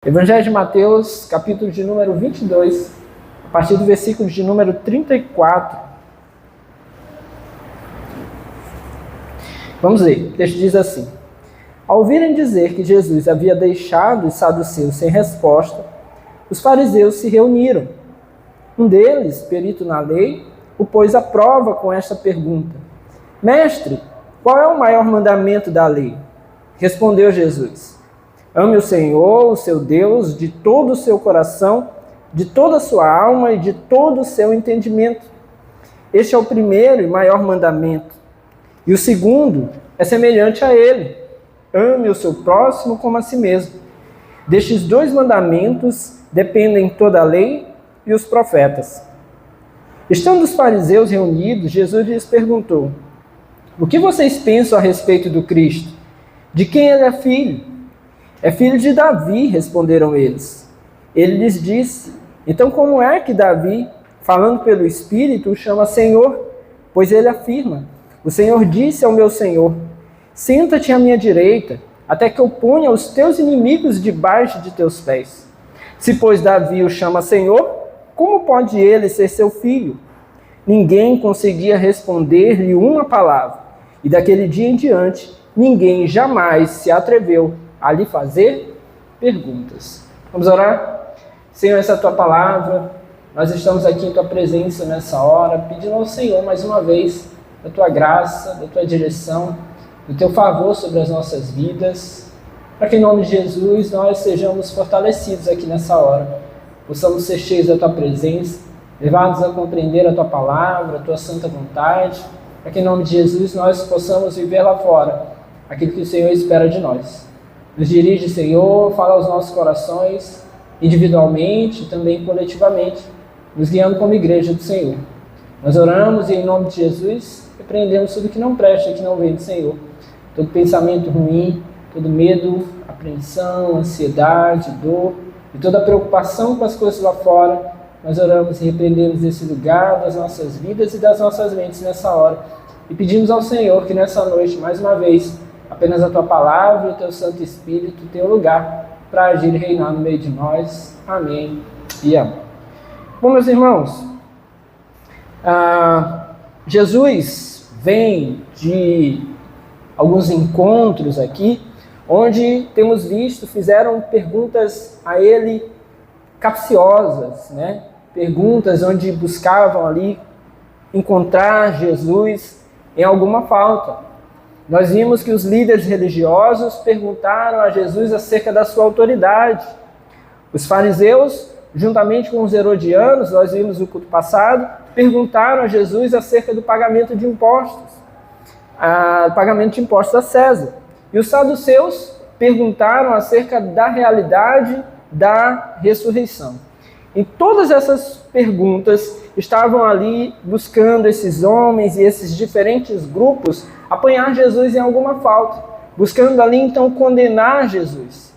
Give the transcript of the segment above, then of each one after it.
Evangelho de Mateus, capítulo de número 22, a partir do versículo de número 34. Vamos ler, o texto diz assim: Ao ouvirem dizer que Jesus havia deixado os saduceus sem resposta, os fariseus se reuniram. Um deles, perito na lei, o pôs à prova com esta pergunta: Mestre, qual é o maior mandamento da lei? Respondeu Jesus: Ame o Senhor, o seu Deus, de todo o seu coração, de toda a sua alma e de todo o seu entendimento. Este é o primeiro e maior mandamento. E o segundo é semelhante a ele: ame o seu próximo como a si mesmo. Destes dois mandamentos dependem toda a lei e os profetas. Estando os fariseus reunidos, Jesus lhes perguntou: O que vocês pensam a respeito do Cristo? De quem ele é filho? É filho de Davi, responderam eles. Ele lhes disse: Então como é que Davi, falando pelo Espírito, o chama Senhor? Pois ele afirma: O Senhor disse ao meu Senhor: Senta-te à minha direita, até que eu ponha os teus inimigos debaixo de teus pés. Se, pois, Davi o chama Senhor, como pode ele ser seu filho? Ninguém conseguia responder-lhe uma palavra, e daquele dia em diante, ninguém jamais se atreveu a lhe fazer perguntas. Vamos orar? Senhor, essa é a tua palavra, nós estamos aqui em tua presença nessa hora, pedindo ao Senhor mais uma vez da tua graça, da tua direção, do teu favor sobre as nossas vidas, para que em nome de Jesus nós sejamos fortalecidos aqui nessa hora, possamos ser cheios da tua presença, levados a compreender a tua palavra, a tua santa vontade, para que em nome de Jesus nós possamos viver lá fora aquilo que o Senhor espera de nós. Nos dirige, Senhor, fala aos nossos corações, individualmente e também coletivamente, nos guiando como igreja do Senhor. Nós oramos e em nome de Jesus repreendemos tudo que não presta, que não vem do Senhor. Todo pensamento ruim, todo medo, apreensão, ansiedade, dor e toda preocupação com as coisas lá fora, nós oramos e repreendemos desse lugar das nossas vidas e das nossas mentes nessa hora. E pedimos ao Senhor que nessa noite, mais uma vez, apenas a tua palavra e o teu Santo Espírito tenham lugar para agir e reinar no meio de nós. Amém e amém. Bom, meus irmãos, Jesus vem de alguns encontros aqui, onde temos visto, fizeram perguntas a ele capciosas, né? Perguntas onde buscavam ali encontrar Jesus em alguma falta. Nós vimos que os líderes religiosos perguntaram a Jesus acerca da sua autoridade. Os fariseus, juntamente com os herodianos, nós vimos no culto passado, perguntaram a Jesus acerca do pagamento de impostos, pagamento de impostos a César. E os saduceus perguntaram acerca da realidade da ressurreição. Em todas essas perguntas, estavam ali buscando esses homens e esses diferentes grupos apanhar Jesus em alguma falta, buscando ali então condenar Jesus.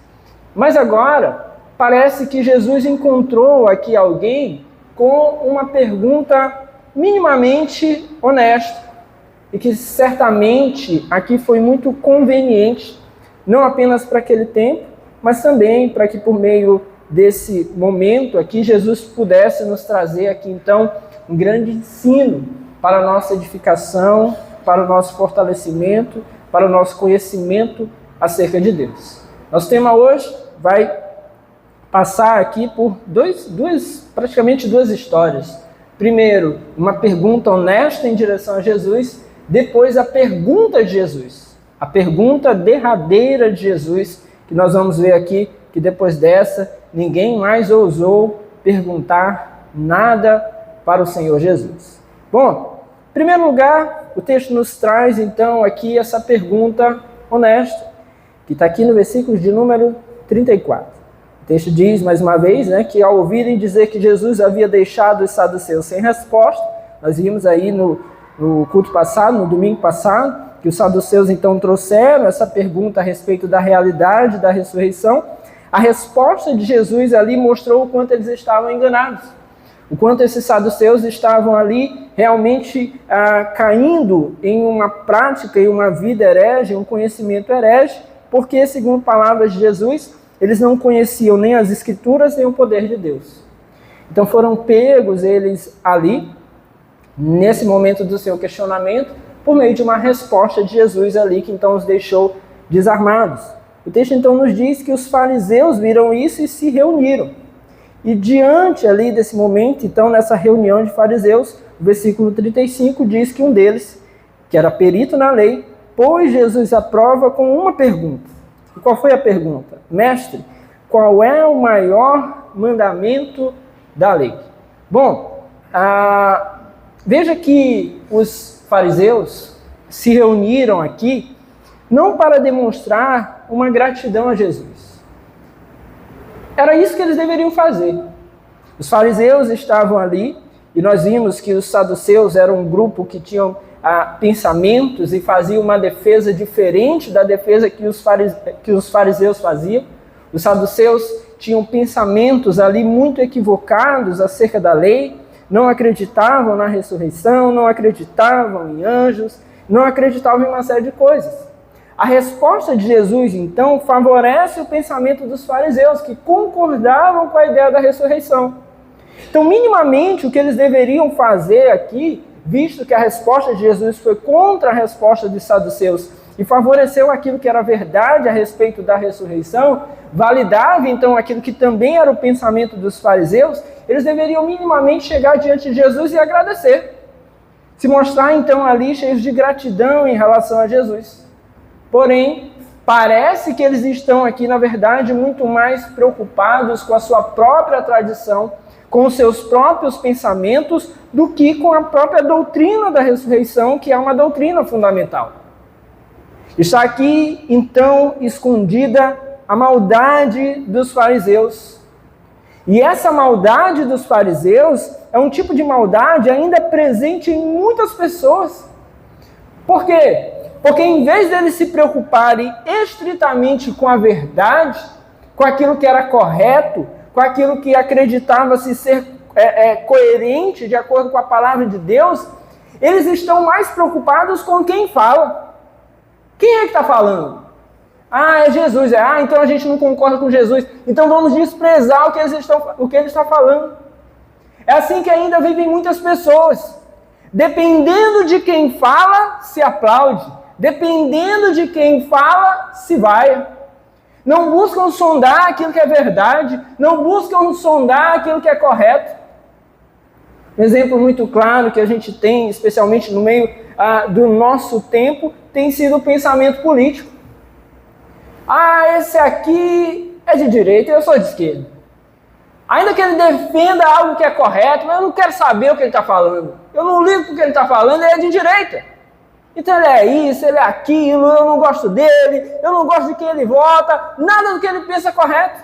Mas agora, parece que Jesus encontrou aqui alguém com uma pergunta minimamente honesta, e que certamente aqui foi muito conveniente, não apenas para aquele tempo, mas também para que por meio desse momento aqui, Jesus pudesse nos trazer aqui então um grande ensino para a nossa edificação, para o nosso fortalecimento, para o nosso conhecimento acerca de Deus. Nosso tema hoje vai passar aqui por praticamente duas histórias. Primeiro, uma pergunta honesta em direção a Jesus, depois a pergunta de Jesus, a pergunta derradeira de Jesus, que nós vamos ver aqui, que depois dessa, ninguém mais ousou perguntar nada para o Senhor Jesus. Bom, em primeiro lugar, o texto nos traz então aqui essa pergunta honesta, que está aqui no versículo de número 34. O texto diz, mais uma vez, que ao ouvirem dizer que Jesus havia deixado os saduceus sem resposta, nós vimos aí no culto passado, no domingo passado, que os saduceus então trouxeram essa pergunta a respeito da realidade da ressurreição. A resposta de Jesus ali mostrou o quanto eles estavam enganados, o quanto esses saduceus estavam ali realmente caindo em uma prática e uma vida herege, um conhecimento herege, porque, segundo palavras de Jesus, eles não conheciam nem as Escrituras, nem o poder de Deus. Então foram pegos eles ali, nesse momento do seu questionamento, por meio de uma resposta de Jesus ali, que então os deixou desarmados. O texto então nos diz que os fariseus viram isso e se reuniram. E diante ali desse momento, então nessa reunião de fariseus, o versículo 35 diz que um deles, que era perito na lei, pôs Jesus à prova com uma pergunta. E qual foi a pergunta? Mestre, qual é o maior mandamento da lei? Bom, veja que os fariseus se reuniram aqui não para demonstrar uma gratidão a Jesus. Era isso que eles deveriam fazer. Os fariseus estavam ali, e nós vimos que os saduceus eram um grupo que tinham pensamentos e faziam uma defesa diferente da defesa que os fariseus faziam. Os saduceus tinham pensamentos ali muito equivocados acerca da lei, não acreditavam na ressurreição, não acreditavam em anjos, não acreditavam em uma série de coisas. A resposta de Jesus, então, favorece o pensamento dos fariseus, que concordavam com a ideia da ressurreição. Então, minimamente, o que eles deveriam fazer aqui, visto que a resposta de Jesus foi contra a resposta dos saduceus e favoreceu aquilo que era verdade a respeito da ressurreição, validava então aquilo que também era o pensamento dos fariseus, eles deveriam minimamente chegar diante de Jesus e agradecer. Se mostrar então ali cheios de gratidão em relação a Jesus. Porém, parece que eles estão aqui, na verdade, muito mais preocupados com a sua própria tradição, com os seus próprios pensamentos, do que com a própria doutrina da ressurreição, que é uma doutrina fundamental. Está aqui, então, escondida a maldade dos fariseus. E essa maldade dos fariseus é um tipo de maldade ainda presente em muitas pessoas. Por quê? Porque em vez deles se preocuparem estritamente com a verdade, com aquilo que era correto, com aquilo que acreditava-se ser coerente de acordo com a palavra de Deus, eles estão mais preocupados com quem fala. Quem é que está falando? É Jesus. Então a gente não concorda com Jesus. Então vamos desprezar o que ele está falando. É assim que ainda vivem muitas pessoas. Dependendo de quem fala, se aplaude. Dependendo de quem fala, se vai. Não buscam sondar aquilo que é verdade. Não buscam sondar aquilo que é correto. Um exemplo muito claro que a gente tem, especialmente no meio do nosso tempo, tem sido o pensamento político. Esse aqui é de direita e eu sou de esquerda. Ainda que ele defenda algo que é correto, mas eu não quero saber o que ele está falando. Eu não ligo para o que ele está falando, ele é de direita. Então ele é isso, ele é aquilo, eu não gosto dele, eu não gosto de quem ele vota, nada do que ele pensa é correto.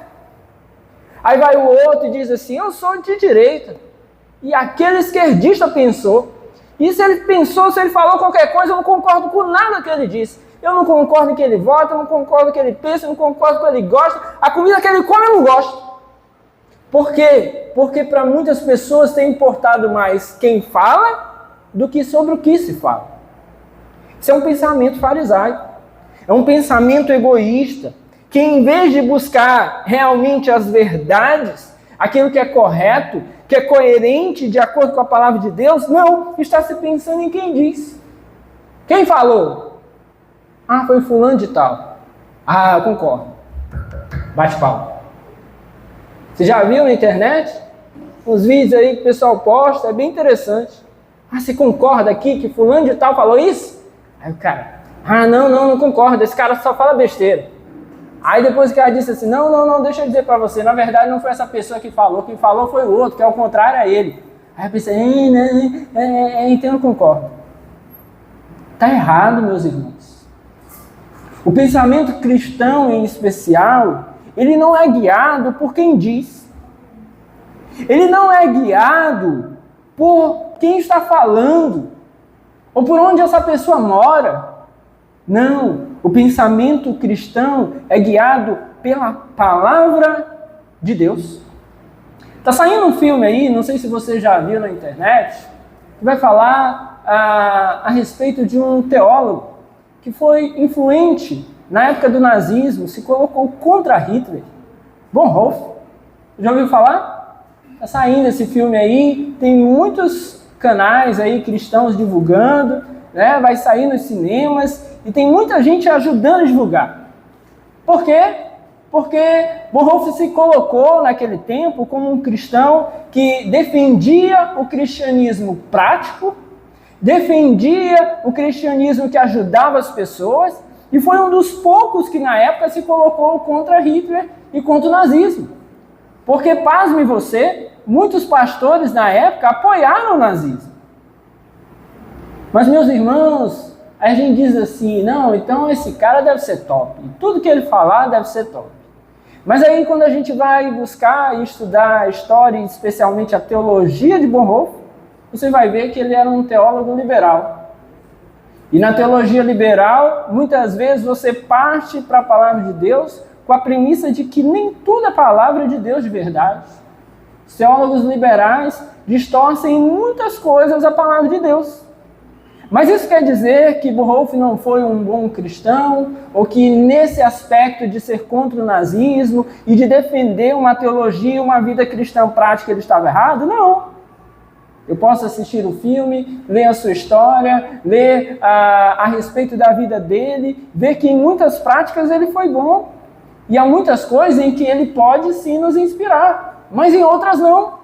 Aí vai o outro e diz assim, eu sou de direita. E aquele esquerdista pensou. E se ele pensou, se ele falou qualquer coisa, eu não concordo com nada que ele disse. Eu não concordo que ele vota, eu não concordo com o que ele pensa, eu não concordo com o que ele gosta. A comida que ele come eu não gosto. Por quê? Porque para muitas pessoas tem importado mais quem fala do que sobre o que se fala. Isso é um pensamento farisaico. É um pensamento egoísta. Que em vez de buscar realmente as verdades, aquilo que é correto, que é coerente de acordo com a palavra de Deus, não, está se pensando em quem diz. Quem falou? Foi fulano de tal. Eu concordo. Bate palma. Você já viu na internet? Uns vídeos aí que o pessoal posta, é bem interessante. Você concorda aqui que fulano de tal falou isso? Aí o cara, não concordo, esse cara só fala besteira. Aí depois o cara disse assim, não, deixa eu dizer para você, na verdade não foi essa pessoa que falou, quem falou foi o outro, que é o contrário a ele. Aí eu pensei, então eu concordo. Está errado, meus irmãos. O pensamento cristão em especial, ele não é guiado por quem diz. Ele não é guiado por quem está falando, ou por onde essa pessoa mora. Não, o pensamento cristão é guiado pela palavra de Deus. Está saindo um filme aí, não sei se você já viu na internet, que vai falar a respeito de um teólogo que foi influente na época do nazismo, se colocou contra Hitler. Bonhoeffer. Já ouviu falar? Está saindo esse filme aí, tem muitos canais aí cristãos divulgando, né? Vai sair nos cinemas e tem muita gente ajudando a divulgar. Por quê? Porque Bonhoeffer se colocou naquele tempo como um cristão que defendia o cristianismo prático, defendia o cristianismo que ajudava as pessoas e foi um dos poucos que na época se colocou contra Hitler e contra o nazismo. Porque, pasme você, muitos pastores na época apoiaram o nazismo. Mas, meus irmãos, a gente diz assim, não, então esse cara deve ser top. Tudo que ele falar deve ser top. Mas aí quando a gente vai buscar e estudar a história, especialmente a teologia de Bonhoeffer, você vai ver que ele era um teólogo liberal. E na teologia liberal, muitas vezes você parte para a palavra de Deus com a premissa de que nem tudo é palavra de Deus de verdade. Os teólogos liberais distorcem em muitas coisas a palavra de Deus. Mas isso quer dizer que Bonhoeffer não foi um bom cristão, ou que nesse aspecto de ser contra o nazismo e de defender uma teologia, uma vida cristã prática, ele estava errado? Não. Eu posso assistir o filme, ler a sua história, ler a respeito da vida dele, ver que em muitas práticas ele foi bom. E há muitas coisas em que ele pode sim nos inspirar, mas em outras não.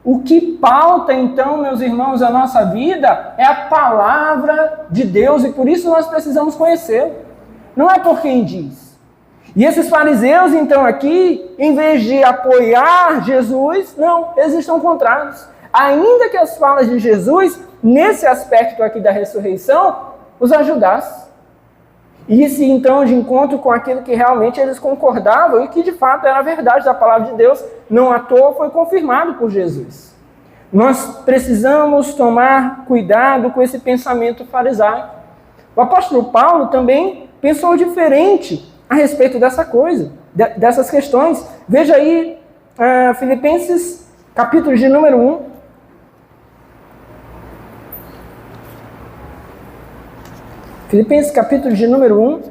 O que pauta, então, meus irmãos, a nossa vida é a palavra de Deus, e por isso nós precisamos conhecê-lo. Não é por quem diz. E esses fariseus, então, aqui, em vez de apoiar Jesus, não, eles estão contrários. Ainda que as falas de Jesus, nesse aspecto aqui da ressurreição, os ajudassem. E isso, então, de encontro com aquilo que realmente eles concordavam e que, de fato, era a verdade da palavra de Deus, não à toa foi confirmado por Jesus. Nós precisamos tomar cuidado com esse pensamento farisaico. O apóstolo Paulo também pensou diferente a respeito dessa coisa, dessas questões. Veja aí, Filipenses, capítulo de número 1. Filipenses capítulo de número 1.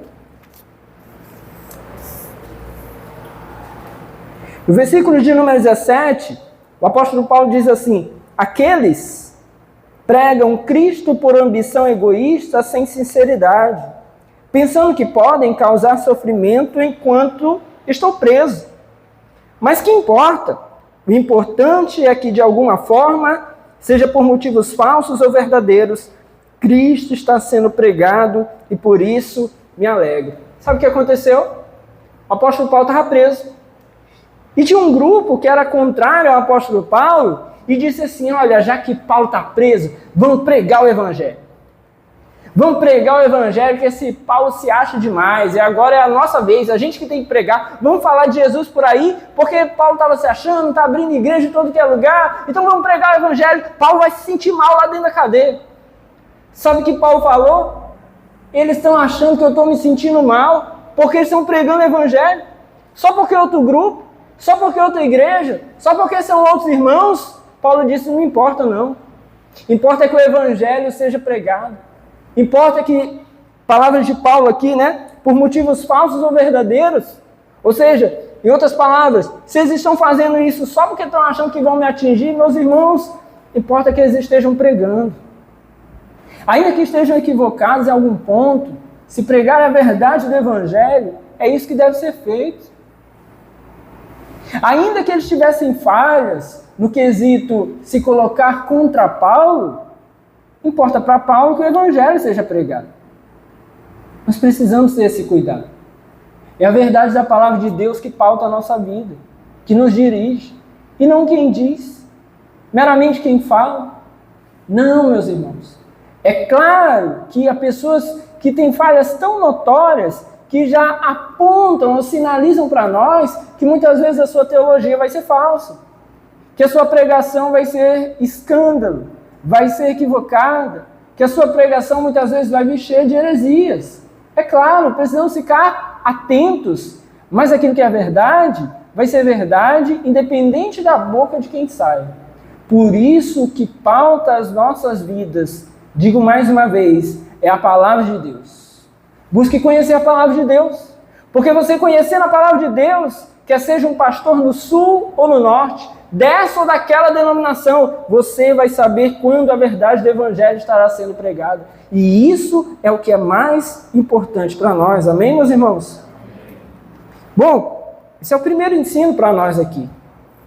No versículo de número 17, o apóstolo Paulo diz assim: aqueles pregam Cristo por ambição egoísta, sem sinceridade, pensando que podem causar sofrimento enquanto estou preso. Mas que importa? O importante é que, de alguma forma, seja por motivos falsos ou verdadeiros, Cristo está sendo pregado e por isso me alegro. Sabe o que aconteceu? O apóstolo Paulo estava preso. E tinha um grupo que era contrário ao apóstolo Paulo e disse assim, olha, já que Paulo está preso, vamos pregar o evangelho. Vamos pregar o evangelho, que esse Paulo se acha demais, e agora é a nossa vez, a gente que tem que pregar. Vamos falar de Jesus por aí, porque Paulo estava se achando, está abrindo igreja em todo que é lugar, então vamos pregar o evangelho. Paulo vai se sentir mal lá dentro da cadeia. Sabe o que Paulo falou? Eles estão achando que eu estou me sentindo mal, porque eles estão pregando o evangelho, só porque é outro grupo, só porque é outra igreja, só porque são outros irmãos. Paulo disse, não importa não. Importa que o evangelho seja pregado. Importa que, palavras de Paulo aqui, né? Por motivos falsos ou verdadeiros. Ou seja, em outras palavras, se eles estão fazendo isso só porque estão achando que vão me atingir, meus irmãos, importa que eles estejam pregando. Ainda que estejam equivocados em algum ponto, se pregar a verdade do evangelho, é isso que deve ser feito. Ainda que eles tivessem falhas no quesito se colocar contra Paulo, importa para Paulo que o evangelho seja pregado. Nós precisamos ter esse cuidado. É a verdade da palavra de Deus que pauta a nossa vida, que nos dirige, e não quem diz, meramente quem fala. Não, meus irmãos. É claro que há pessoas que têm falhas tão notórias que já apontam ou sinalizam para nós que muitas vezes a sua teologia vai ser falsa, que a sua pregação vai ser escândalo, vai ser equivocada, que a sua pregação muitas vezes vai vir cheia de heresias. É claro, precisamos ficar atentos, mas aquilo que é verdade vai ser verdade independente da boca de quem sai. Por isso que pauta as nossas vidas, digo mais uma vez, é a palavra de Deus. Busque conhecer a palavra de Deus, porque você conhecendo a palavra de Deus, quer seja um pastor no sul ou no norte, dessa ou daquela denominação, você vai saber quando a verdade do evangelho estará sendo pregada. E isso é o que é mais importante para nós. Amém, meus irmãos? Bom, esse é o primeiro ensino para nós aqui.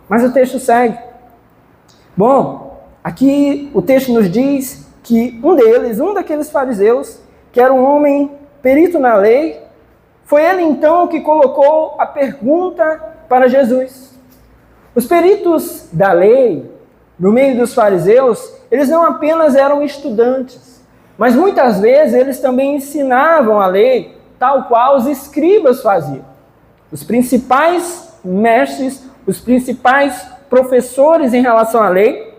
Mas o texto segue. Bom, aqui o texto nos diz que um daqueles fariseus, que era um homem perito na lei, foi ele então que colocou a pergunta para Jesus. Os peritos da lei, no meio dos fariseus, eles não apenas eram estudantes, mas muitas vezes eles também ensinavam a lei, tal qual os escribas faziam. Os principais mestres, os principais professores em relação à lei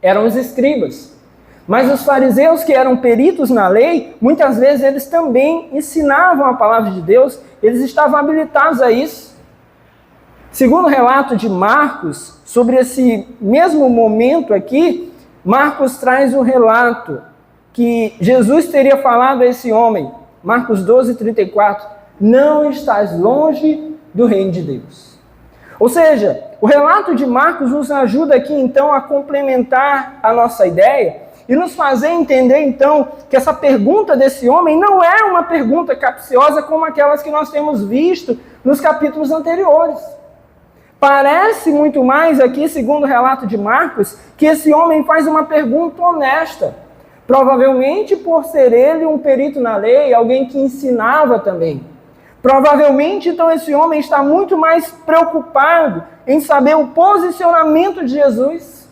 eram os escribas. Mas os fariseus, que eram peritos na lei, muitas vezes eles também ensinavam a palavra de Deus, eles estavam habilitados a isso. Segundo o relato de Marcos, sobre esse mesmo momento aqui, Marcos traz o relato que Jesus teria falado a esse homem, Marcos 12:34, não estás longe do reino de Deus. Ou seja, o relato de Marcos nos ajuda aqui então a complementar a nossa ideia e nos fazer entender então que essa pergunta desse homem não é uma pergunta capciosa como aquelas que nós temos visto nos capítulos anteriores. Parece muito mais aqui, segundo o relato de Marcos, que esse homem faz uma pergunta honesta. Provavelmente por ser ele um perito na lei, alguém que ensinava também. Provavelmente, então, esse homem está muito mais preocupado em saber o posicionamento de Jesus,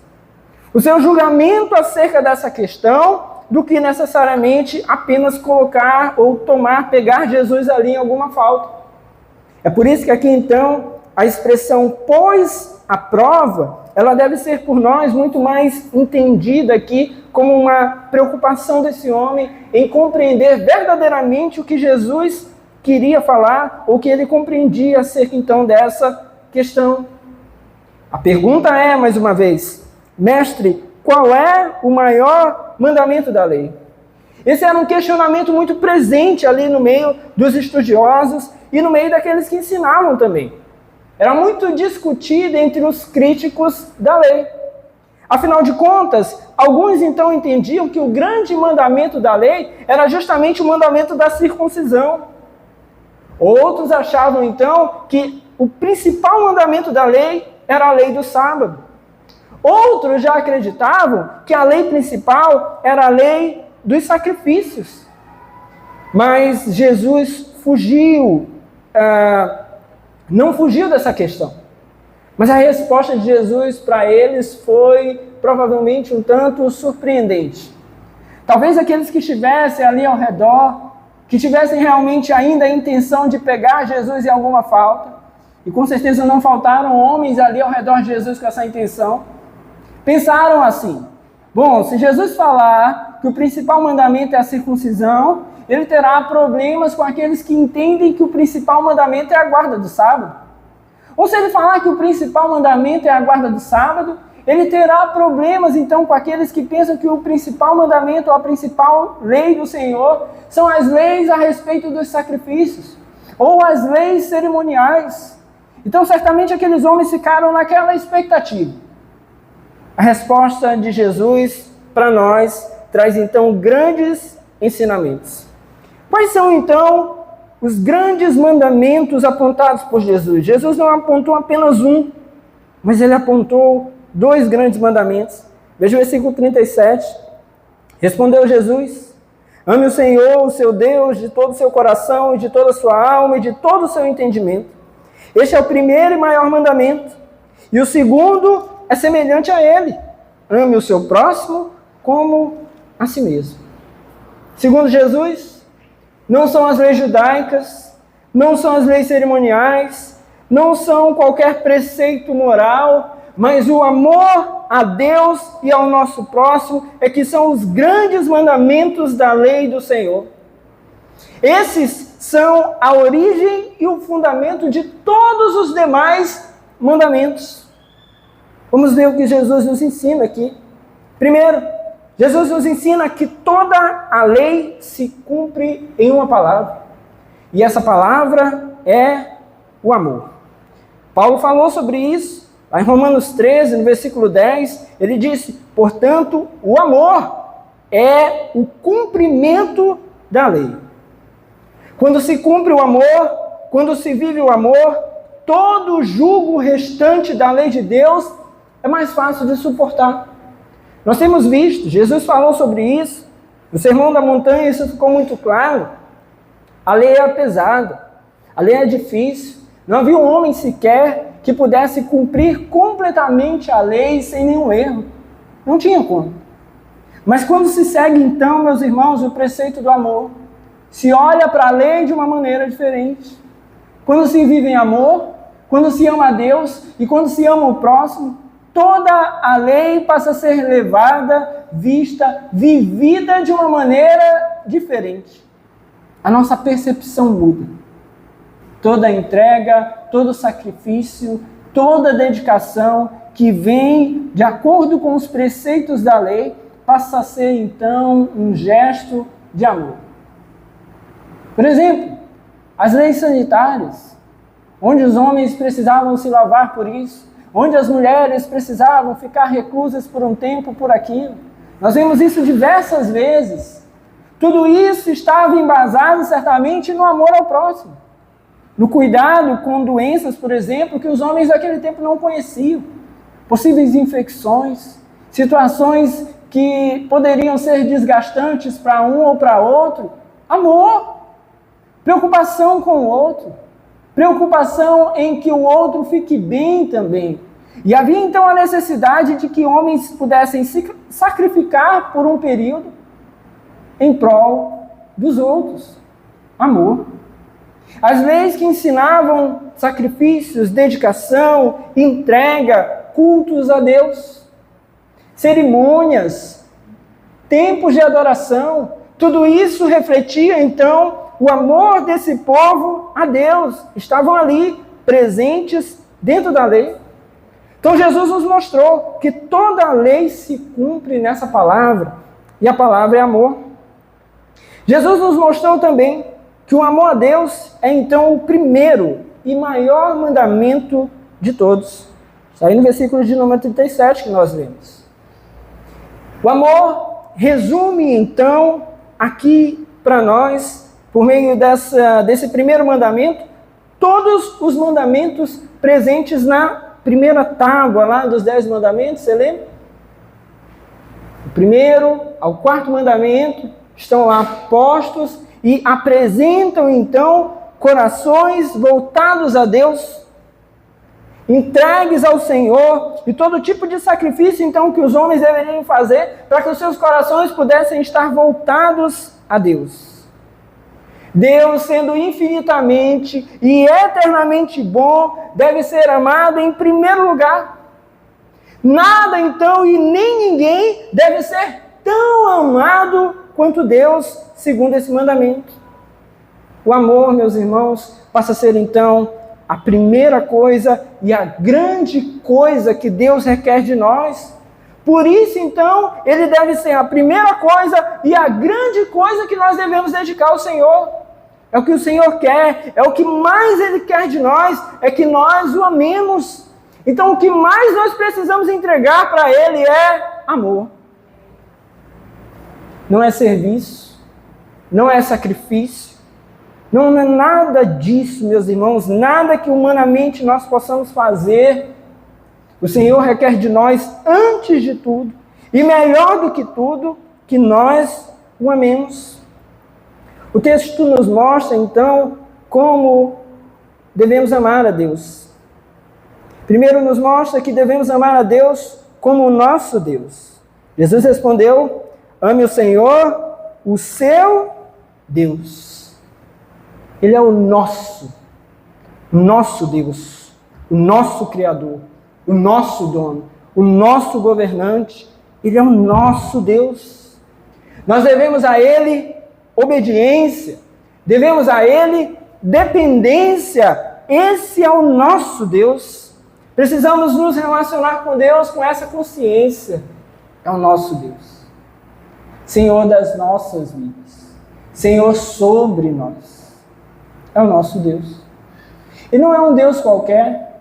o seu julgamento acerca dessa questão, do que necessariamente apenas colocar ou pegar Jesus ali em alguma falta. É por isso que aqui, então, a expressão "pois a prova", ela deve ser por nós muito mais entendida aqui como uma preocupação desse homem em compreender verdadeiramente o que Jesus queria falar, ou que ele compreendia acerca então dessa questão. A pergunta é, mais uma vez, mestre, qual é o maior mandamento da lei? Esse era um questionamento muito presente ali no meio dos estudiosos e no meio daqueles que ensinavam também. Era muito discutido entre os críticos da lei. Afinal de contas, alguns então entendiam que o grande mandamento da lei era justamente o mandamento da circuncisão. Outros achavam então que o principal mandamento da lei era a lei do sábado. Outros já acreditavam que a lei principal era a lei dos sacrifícios. Mas Jesus não fugiu dessa questão. Mas a resposta de Jesus para eles foi provavelmente um tanto surpreendente. Talvez aqueles que estivessem ali ao redor, que tivessem realmente ainda a intenção de pegar Jesus em alguma falta, e com certeza não faltaram homens ali ao redor de Jesus com essa intenção, pensaram assim: bom, se Jesus falar que o principal mandamento é a circuncisão, ele terá problemas com aqueles que entendem que o principal mandamento é a guarda do sábado. Ou se ele falar que o principal mandamento é a guarda do sábado, ele terá problemas então com aqueles que pensam que o principal mandamento ou a principal lei do Senhor são as leis a respeito dos sacrifícios, ou as leis cerimoniais. Então certamente aqueles homens ficaram naquela expectativa. A resposta de Jesus para nós traz então grandes ensinamentos. Quais são então os grandes mandamentos apontados por Jesus? Jesus não apontou apenas um, mas ele apontou 2 grandes mandamentos. Veja o versículo 37. Respondeu Jesus: ame o Senhor, o seu Deus, de todo o seu coração, e de toda a sua alma, e de todo o seu entendimento. Este é o primeiro e maior mandamento. E o segundo é semelhante a ele: ame o seu próximo como a si mesmo. Segundo Jesus, não são as leis judaicas, não são as leis cerimoniais, não são qualquer preceito moral, mas o amor a Deus e ao nosso próximo é que são os grandes mandamentos da lei do Senhor. Esses são a origem e o fundamento de todos os demais mandamentos. Vamos ver o que Jesus nos ensina aqui. Primeiro, Jesus nos ensina que toda a lei se cumpre em uma palavra. E essa palavra é o amor. Paulo falou sobre isso, lá em Romanos 13, no versículo 10, ele disse: portanto, o amor é o cumprimento da lei. Quando se cumpre o amor, quando se vive o amor, todo o jugo restante da lei de Deus é mais fácil de suportar. Nós temos visto, Jesus falou sobre isso, no Sermão da Montanha isso ficou muito claro. A lei é pesada, a lei é difícil, não havia um homem sequer que pudesse cumprir completamente a lei sem nenhum erro. Não tinha como. Mas quando se segue então, meus irmãos, o preceito do amor, se olha para a lei de uma maneira diferente. Quando se vive em amor, quando se ama a Deus e quando se ama o próximo, toda a lei passa a ser levada, vista, vivida de uma maneira diferente. A nossa percepção muda. Toda entrega, todo sacrifício, toda dedicação que vem de acordo com os preceitos da lei passa a ser então um gesto de amor. Por exemplo, as leis sanitárias, onde os homens precisavam se lavar por isso, onde as mulheres precisavam ficar reclusas por um tempo por aquilo. Nós vemos isso diversas vezes. Tudo isso estava embasado certamente no amor ao próximo, no cuidado com doenças, por exemplo, que os homens daquele tempo não conheciam, possíveis infecções, situações que poderiam ser desgastantes para um ou para outro. Amor, preocupação com o outro, preocupação em que o outro fique bem também. E havia então a necessidade de que homens pudessem se sacrificar por um período em prol dos outros. Amor. As leis que ensinavam sacrifícios, dedicação, entrega, cultos a Deus, cerimônias, tempos de adoração, tudo isso refletia então o amor desse povo a Deus. Estavam ali, presentes dentro da lei. Então Jesus nos mostrou que toda a lei se cumpre nessa palavra, e a palavra é amor. Jesus nos mostrou também que o amor a Deus é então o primeiro e maior mandamento de todos. Está aí no versículo de número 37 que nós lemos. O amor resume então aqui para nós, por meio desse primeiro mandamento, todos os mandamentos presentes na primeira tábua lá dos 10 mandamentos, você lembra? O primeiro ao quarto mandamento estão lá postos e apresentam então corações voltados a Deus, entregues ao Senhor, e todo tipo de sacrifício então que os homens deveriam fazer para que os seus corações pudessem estar voltados a Deus. Deus, sendo infinitamente e eternamente bom, deve ser amado em primeiro lugar. Nada então e nem ninguém deve ser tão amado quanto Deus, segundo esse mandamento. O amor, meus irmãos, passa a ser então a primeira coisa e a grande coisa que Deus requer de nós. Por isso, então, ele deve ser a primeira coisa e a grande coisa que nós devemos dedicar ao Senhor. É o que o Senhor quer, é o que mais ele quer de nós, é que nós o amemos. Então, o que mais nós precisamos entregar para ele é amor. Não é serviço, não é sacrifício, não é nada disso, meus irmãos, nada que humanamente nós possamos fazer. O Senhor requer de nós, antes de tudo, e melhor do que tudo, que nós o amemos. O texto nos mostra, então, como devemos amar a Deus. Primeiro nos mostra que devemos amar a Deus como o nosso Deus. Jesus respondeu: ame o Senhor, o seu Deus. Ele é o nosso Deus, o nosso Criador, o nosso dono, o nosso governante. Ele é o nosso Deus. Nós devemos a Ele obediência, devemos a Ele dependência. Esse é o nosso Deus. Precisamos nos relacionar com Deus com essa consciência. É o nosso Deus, Senhor das nossas vidas, Senhor sobre nós. É o nosso Deus. E não é um Deus qualquer,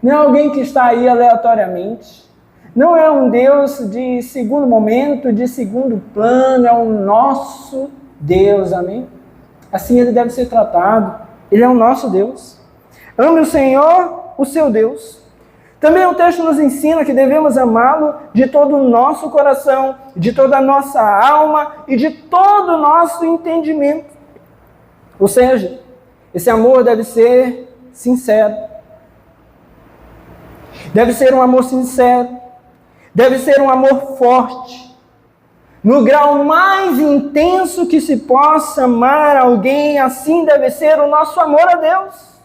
Não é alguém que está aí aleatoriamente. Não é um Deus de segundo momento, de segundo plano, é o nosso Deus, amém? Assim ele deve ser tratado. Ele é o nosso Deus. Ame o Senhor, o seu Deus. Também o texto nos ensina que devemos amá-lo de todo o nosso coração, de toda a nossa alma e de todo o nosso entendimento. Ou seja, esse amor deve ser sincero. Deve ser um amor sincero. Deve ser um amor forte. No grau mais intenso que se possa amar alguém, assim deve ser o nosso amor a Deus.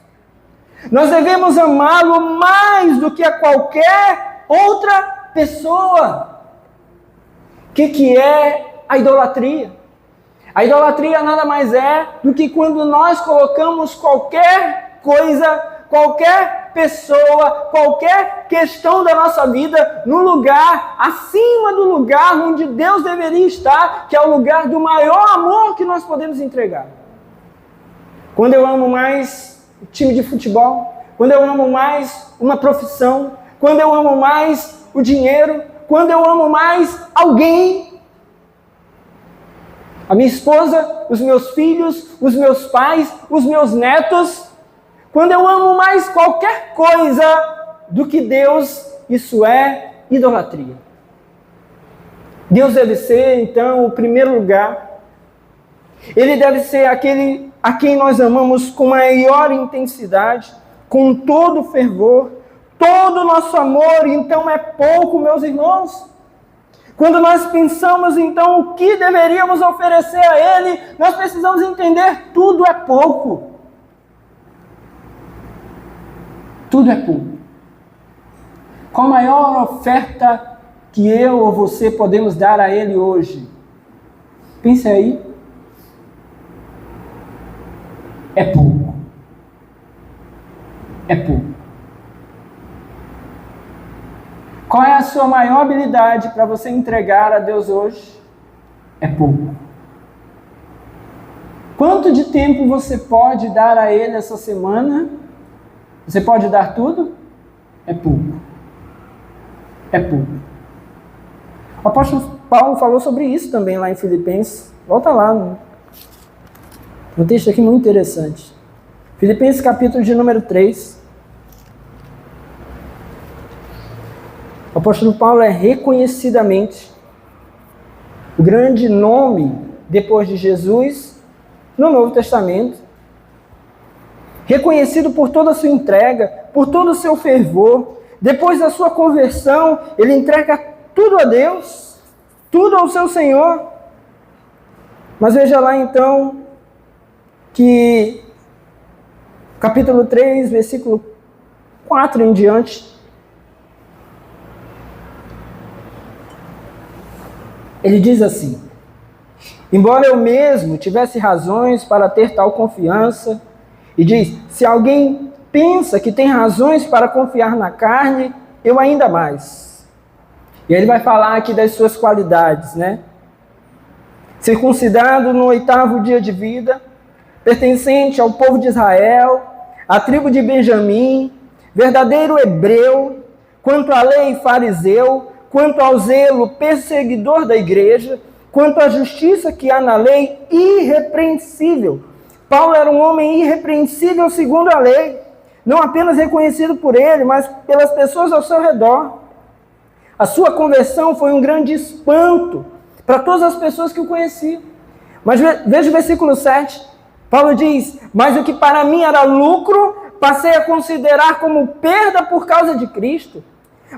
Nós devemos amá-lo mais do que a qualquer outra pessoa. O que é a idolatria? A idolatria nada mais é do que quando nós colocamos qualquer coisa, qualquer pessoa, qualquer questão da nossa vida no lugar, acima do lugar onde Deus deveria estar, que é o lugar do maior amor que nós podemos entregar. Quando eu amo mais o time de futebol, quando eu amo mais uma profissão, quando eu amo mais o dinheiro, quando eu amo mais alguém, a minha esposa, os meus filhos, os meus pais, os meus netos, quando eu amo mais qualquer coisa do que Deus, isso é idolatria. Deus deve ser, então, o primeiro lugar. Ele deve ser aquele a quem nós amamos com maior intensidade, com todo o fervor, todo o nosso amor, então é pouco, meus irmãos. Quando nós pensamos, então, o que deveríamos oferecer a Ele, nós precisamos entender, tudo é pouco. Tudo é pouco. Qual a maior oferta que eu ou você podemos dar a Ele hoje? Pense aí. É pouco. É pouco. Qual é a sua maior habilidade para você entregar a Deus hoje? É pouco. Quanto de tempo você pode dar a Ele essa semana? Você pode dar tudo? É pouco. É pouco. O apóstolo Paulo falou sobre isso também lá em Filipenses. Volta lá. Um texto aqui muito interessante. Filipenses capítulo de número 3. O apóstolo Paulo é reconhecidamente o grande nome depois de Jesus no Novo Testamento. Reconhecido por toda a sua entrega, por todo o seu fervor. Depois da sua conversão, ele entrega tudo a Deus, tudo ao seu Senhor. Mas veja lá então que capítulo 3, versículo 4 em diante, ele diz assim: embora eu mesmo tivesse razões para ter tal confiança, e diz, se alguém pensa que tem razões para confiar na carne, eu ainda mais. E ele vai falar aqui das suas qualidades, né? Circuncidado no 8º dia de vida, pertencente ao povo de Israel, à tribo de Benjamim, verdadeiro hebreu, quanto à lei fariseu, quanto ao zelo perseguidor da igreja, quanto à justiça que há na lei, irrepreensível. Paulo era um homem irrepreensível segundo a lei, não apenas reconhecido por ele, mas pelas pessoas ao seu redor. A sua conversão foi um grande espanto para todas as pessoas que o conheciam. Mas veja o versículo 7, Paulo diz, mas o que para mim era lucro, passei a considerar como perda por causa de Cristo.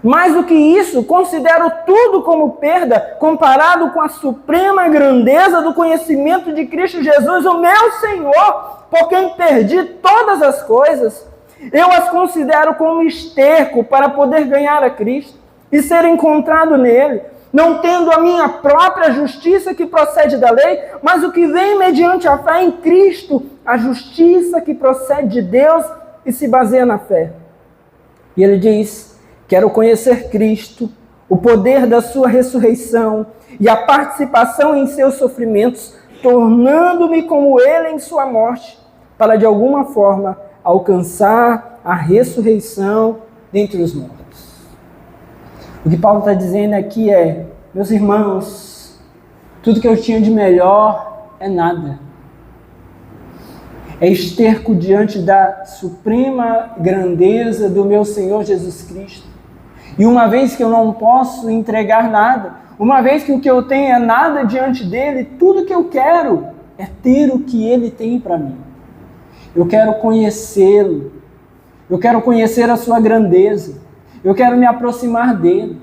Mais do que isso, considero tudo como perda, comparado com a suprema grandeza do conhecimento de Cristo Jesus, o meu Senhor, por quem perdi todas as coisas. Eu as considero como esterco para poder ganhar a Cristo e ser encontrado nele, não tendo a minha própria justiça que procede da lei, mas o que vem mediante a fé em Cristo, a justiça que procede de Deus e se baseia na fé. E ele diz, quero conhecer Cristo, o poder da sua ressurreição e a participação em seus sofrimentos, tornando-me como ele em sua morte, para de alguma forma alcançar a ressurreição dentre os mortos. O que Paulo está dizendo aqui é: meus irmãos, tudo que eu tinha de melhor é nada. É esterco diante da suprema grandeza do meu Senhor Jesus Cristo. E uma vez que eu não posso entregar nada, uma vez que o que eu tenho é nada diante dele, tudo que eu quero é ter o que ele tem para mim. Eu quero conhecê-lo. Eu quero conhecer a sua grandeza. Eu quero me aproximar dele.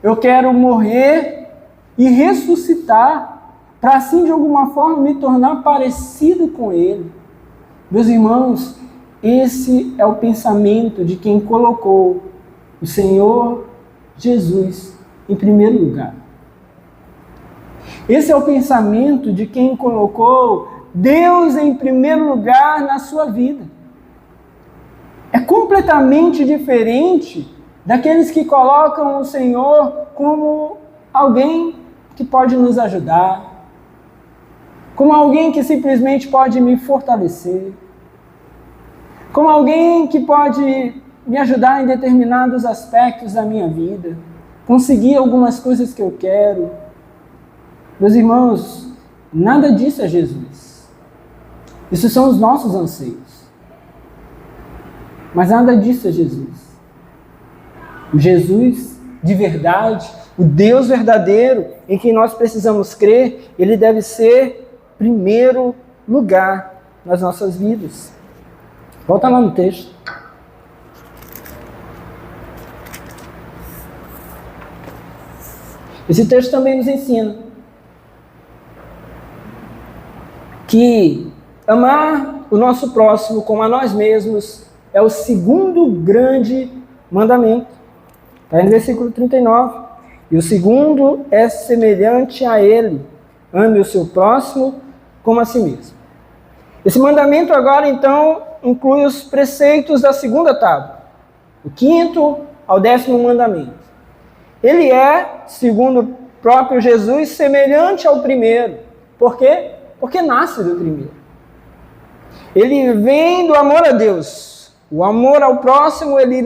Eu quero morrer e ressuscitar para assim de alguma forma me tornar parecido com ele. Meus irmãos, esse é o pensamento de quem colocou o Senhor Jesus em primeiro lugar. Esse é o pensamento de quem colocou Deus em primeiro lugar na sua vida. É completamente diferente daqueles que colocam o Senhor como alguém que pode nos ajudar, como alguém que simplesmente pode me fortalecer, como alguém que pode me ajudar em determinados aspectos da minha vida, conseguir algumas coisas que eu quero. Meus irmãos, nada disso é Jesus. Isso são os nossos anseios. Mas nada disso é Jesus. O Jesus de verdade, o Deus verdadeiro em quem nós precisamos crer, ele deve ser primeiro lugar nas nossas vidas. Volta lá no texto. Esse texto também nos ensina que amar o nosso próximo como a nós mesmos é o segundo grande mandamento. Está no versículo 39. E o segundo é semelhante a ele: ame o seu próximo como a si mesmo. Esse mandamento agora, então, inclui os preceitos da segunda tábua, o 5º ao 10º mandamento. Ele é, segundo o próprio Jesus, semelhante ao primeiro. Por quê? Porque nasce do primeiro. Ele vem do amor a Deus. O amor ao próximo, ele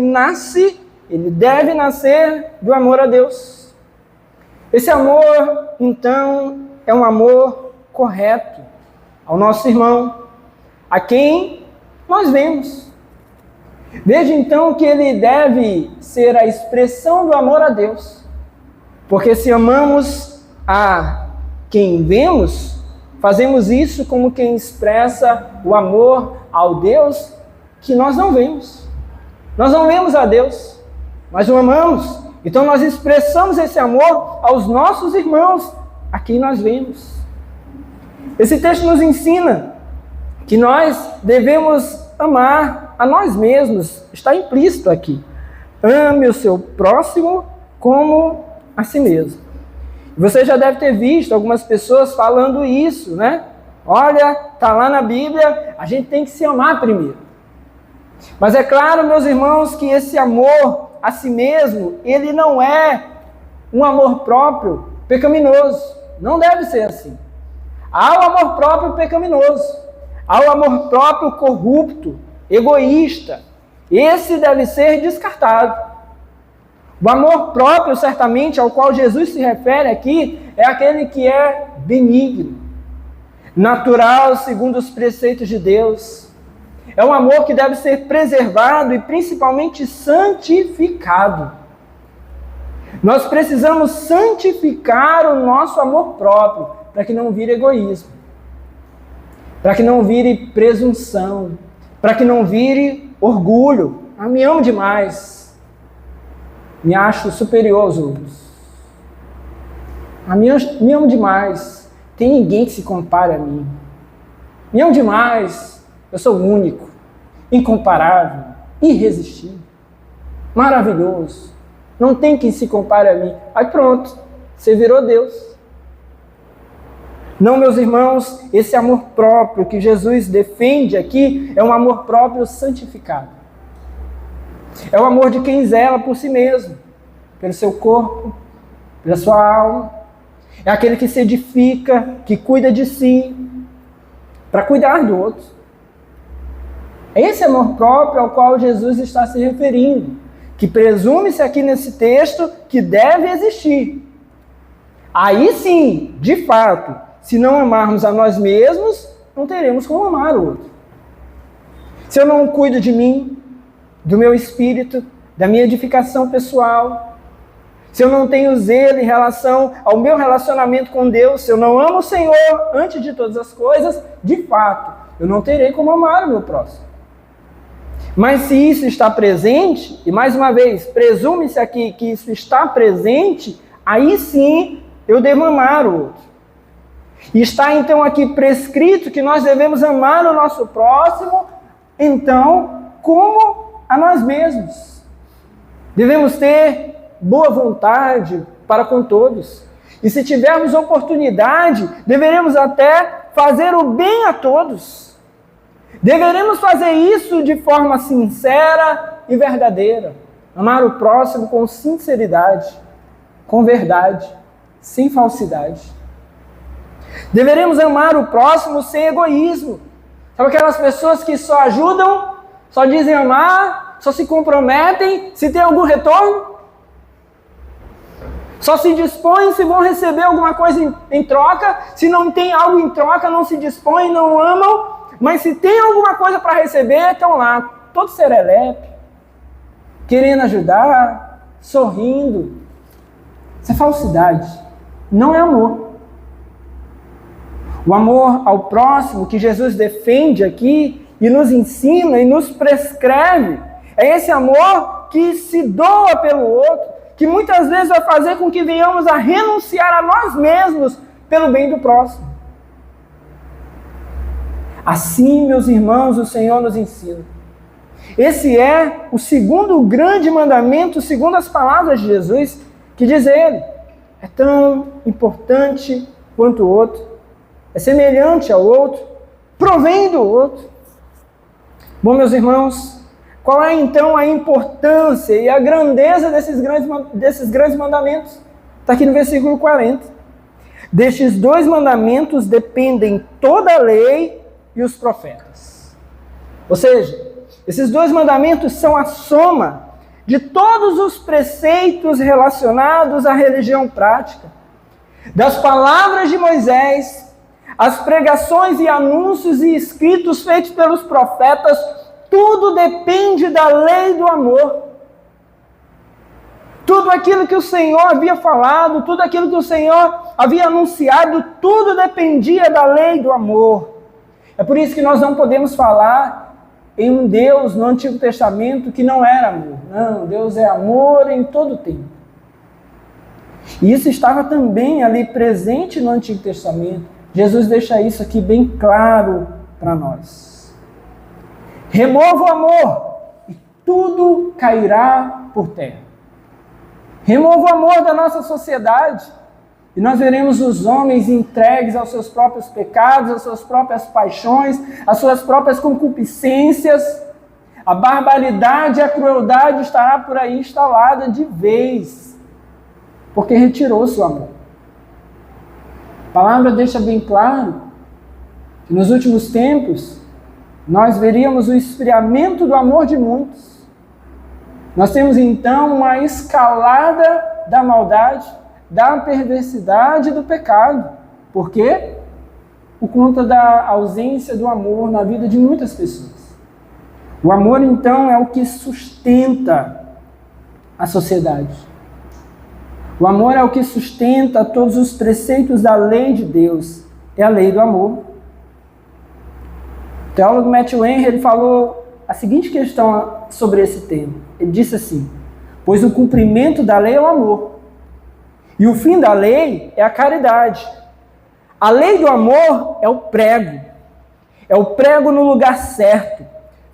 deve nascer do amor a Deus. Esse amor, então, é um amor correto ao nosso irmão, a quem nós vemos. Veja então que ele deve ser a expressão do amor a Deus, porque se amamos a quem vemos, fazemos isso como quem expressa o amor ao Deus que nós não vemos. Nós não vemos a Deus, mas o amamos. Então nós expressamos esse amor aos nossos irmãos, a quem nós vemos. Esse texto nos ensina que nós devemos amar a nós mesmos. Está implícito aqui. Ame o seu próximo como a si mesmo. Você já deve ter visto algumas pessoas falando isso, né? Olha, está lá na Bíblia, a gente tem que se amar primeiro. Mas é claro, meus irmãos, que esse amor a si mesmo, ele não é um amor próprio pecaminoso. Não deve ser assim. Há o amor próprio pecaminoso. Há o amor próprio corrupto, egoísta. Esse deve ser descartado. O amor próprio, certamente, ao qual Jesus se refere aqui, é aquele que é benigno, natural, segundo os preceitos de Deus. É um amor que deve ser preservado e principalmente santificado. Nós precisamos santificar o nosso amor próprio para que não vire egoísmo, para que não vire presunção, para que não vire orgulho. Ah, me amo demais, me acho superior aos outros. Ah, me amo demais, tem ninguém que se compare a mim. Me amo demais, eu sou único, incomparável, irresistível, maravilhoso. Não tem quem se compare a mim. Aí pronto, você virou Deus. Não, meus irmãos, esse amor próprio que Jesus defende aqui é um amor próprio santificado. É o amor de quem zela por si mesmo, pelo seu corpo, pela sua alma. É aquele que se edifica, que cuida de si, para cuidar do outro. É esse amor próprio ao qual Jesus está se referindo. que presume-se aqui nesse texto que deve existir. Aí sim, de fato, se não amarmos a nós mesmos, não teremos como amar o outro. Se eu não cuido de mim, do meu espírito, da minha edificação pessoal, se eu não tenho zelo em relação ao meu relacionamento com Deus, se eu não amo o Senhor antes de todas as coisas, de fato, eu não terei como amar o meu próximo. Mas se isso está presente, e mais uma vez, presume-se aqui que isso está presente, aí sim eu devo amar o outro. E está então aqui prescrito que nós devemos amar o nosso próximo, então, como a nós mesmos. Devemos ter boa vontade para com todos. E se tivermos oportunidade, deveremos até fazer o bem a todos. Deveremos fazer isso de forma sincera e verdadeira. Amar o próximo com sinceridade, com verdade, sem falsidade. Deveremos amar o próximo sem egoísmo. Sabe aquelas pessoas que só ajudam, só dizem amar, só se comprometem se tem algum retorno? Só se dispõem se vão receber alguma coisa em troca. Se não tem algo em troca, não se dispõem, não amam. Mas se tem alguma coisa para receber, estão lá, todo serelepe, querendo ajudar, sorrindo. Isso é falsidade, não é amor. O amor ao próximo que Jesus defende aqui e nos ensina e nos prescreve é esse amor que se doa pelo outro, que muitas vezes vai fazer com que venhamos a renunciar a nós mesmos pelo bem do próximo. Assim, meus irmãos, o Senhor nos ensina. Esse é o segundo grande mandamento, segundo as palavras de Jesus, que diz ele, é tão importante quanto o outro, é semelhante ao outro, provém do outro. Bom, meus irmãos, qual é então a importância e a grandeza desses grandes mandamentos? Está aqui no versículo 40. Destes 2 mandamentos dependem toda a lei e os profetas. Ou seja, esses 2 mandamentos são a soma de todos os preceitos relacionados à religião prática, das palavras de Moisés, as pregações e anúncios e escritos feitos pelos profetas, tudo depende da lei do amor. Tudo aquilo que o Senhor havia falado, tudo aquilo que o Senhor havia anunciado, tudo dependia da lei do amor. É por isso que nós não podemos falar em um Deus no Antigo Testamento que não era amor. Não, Deus é amor em todo o tempo. E isso estava também ali presente no Antigo Testamento. Jesus deixa isso aqui bem claro para nós. Remova o amor e tudo cairá por terra. Remova o amor da nossa sociedade e nós veremos os homens entregues aos seus próprios pecados, às suas próprias paixões, às suas próprias concupiscências. A barbaridade e a crueldade estará por aí instalada de vez, porque retirou-se o amor. A palavra deixa bem claro que nos últimos tempos nós veríamos o esfriamento do amor de muitos. Nós temos então uma escalada da maldade, da perversidade e do pecado. Por quê? Por conta da ausência do amor na vida de muitas pessoas. O amor então é o que sustenta a sociedade. O amor é o que sustenta todos os preceitos da lei de Deus. É a lei do amor. O teólogo Matthew Henry ele falou a seguinte questão sobre esse tema. Ele disse assim, pois o cumprimento da lei é o amor. E o fim da lei é a caridade. A lei do amor é o prego. É o prego no lugar certo,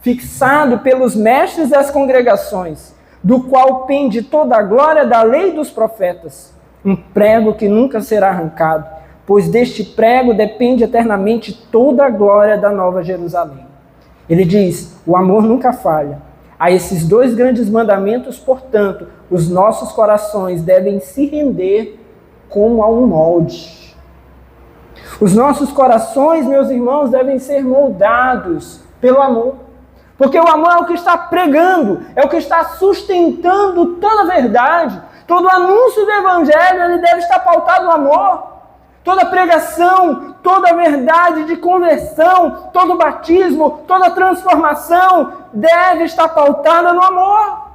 fixado pelos mestres das congregações, do qual pende toda a glória da lei dos profetas, um prego que nunca será arrancado, pois deste prego depende eternamente toda a glória da Nova Jerusalém. Ele diz, o amor nunca falha. A esses 2 grandes mandamentos, portanto, os nossos corações devem se render como a um molde. Os nossos corações, meus irmãos, devem ser moldados pelo amor. Porque o amor é o que está pregando, é o que está sustentando toda a verdade. Todo anúncio do Evangelho ele deve estar pautado no amor. Toda pregação, toda verdade de conversão, todo batismo, toda transformação deve estar pautada no amor.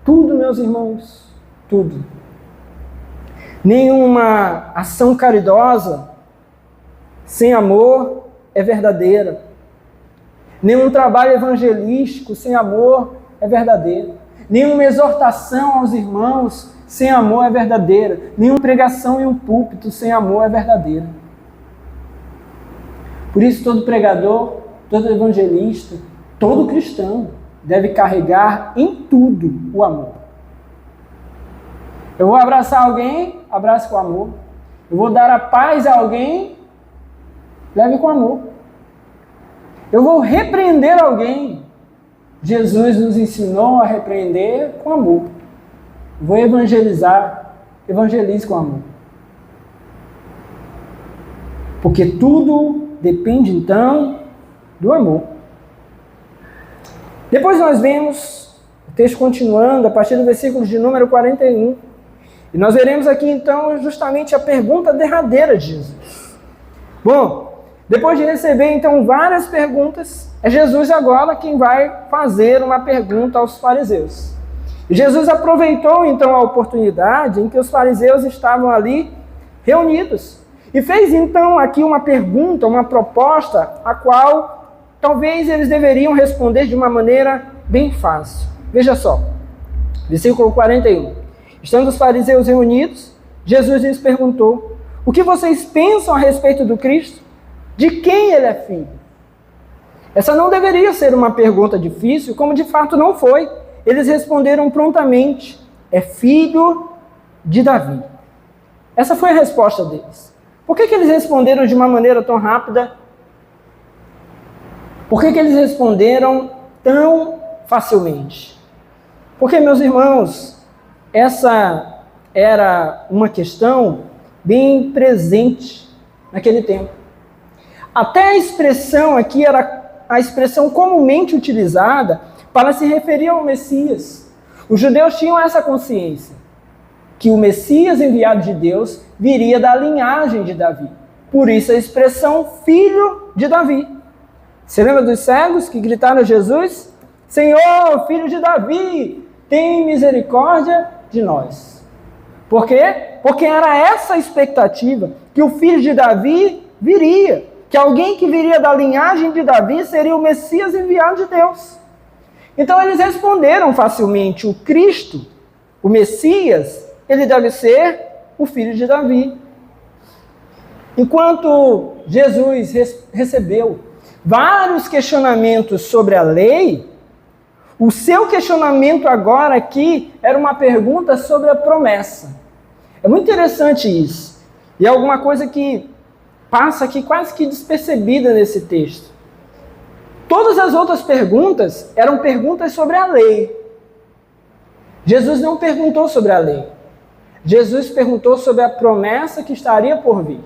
Tudo, meus irmãos, tudo. Nenhuma ação caridosa sem amor é verdadeira. Nenhum trabalho evangelístico sem amor é verdadeiro. Nenhuma exortação aos irmãos sem amor é verdadeira. Nenhuma pregação em um púlpito sem amor é verdadeira. Por isso, todo pregador, todo evangelista, todo cristão deve carregar em tudo o amor. Eu vou abraçar alguém, abrace com amor. Eu vou dar a paz a alguém, leve com amor. Eu vou repreender alguém. Jesus nos ensinou a repreender com amor. Vou evangelizar, evangelize com amor. Porque tudo depende, então, do amor. Depois nós vemos o texto continuando, a partir do versículo de número 41. E nós veremos aqui, então, justamente a pergunta derradeira de Jesus. Bom, depois de receber, então, várias perguntas, é Jesus agora quem vai fazer uma pergunta aos fariseus. E Jesus aproveitou, então, a oportunidade em que os fariseus estavam ali reunidos. E fez, então, aqui uma pergunta, uma proposta, a qual talvez eles deveriam responder de uma maneira bem fácil. Veja só, versículo 41. Estando os fariseus reunidos, Jesus lhes perguntou: o que vocês pensam a respeito do Cristo? De quem ele é filho? Essa não deveria ser uma pergunta difícil, como de fato não foi. Eles responderam prontamente: é filho de Davi. Essa foi a resposta deles. Por que eles responderam de uma maneira tão rápida? Por que eles responderam tão facilmente? Porque, meus irmãos, essa era uma questão bem presente naquele tempo. Até a expressão aqui era a expressão comumente utilizada para se referir ao Messias. Os judeus tinham essa consciência, que o Messias enviado de Deus viria da linhagem de Davi. Por isso a expressão filho de Davi. Você lembra dos cegos que gritaram a Jesus: Senhor, filho de Davi, tem misericórdia de nós. Por quê? Porque era essa a expectativa, que o filho de Davi viria, que alguém que viria da linhagem de Davi seria o Messias enviado de Deus. Então eles responderam facilmente: o Cristo, o Messias, ele deve ser o filho de Davi. Enquanto Jesus recebeu vários questionamentos sobre a lei, o seu questionamento agora aqui era uma pergunta sobre a promessa. É muito interessante isso. E é alguma coisa que passa aqui quase que despercebida nesse texto. Todas as outras perguntas eram perguntas sobre a lei. Jesus não perguntou sobre a lei. Jesus perguntou sobre a promessa que estaria por vir.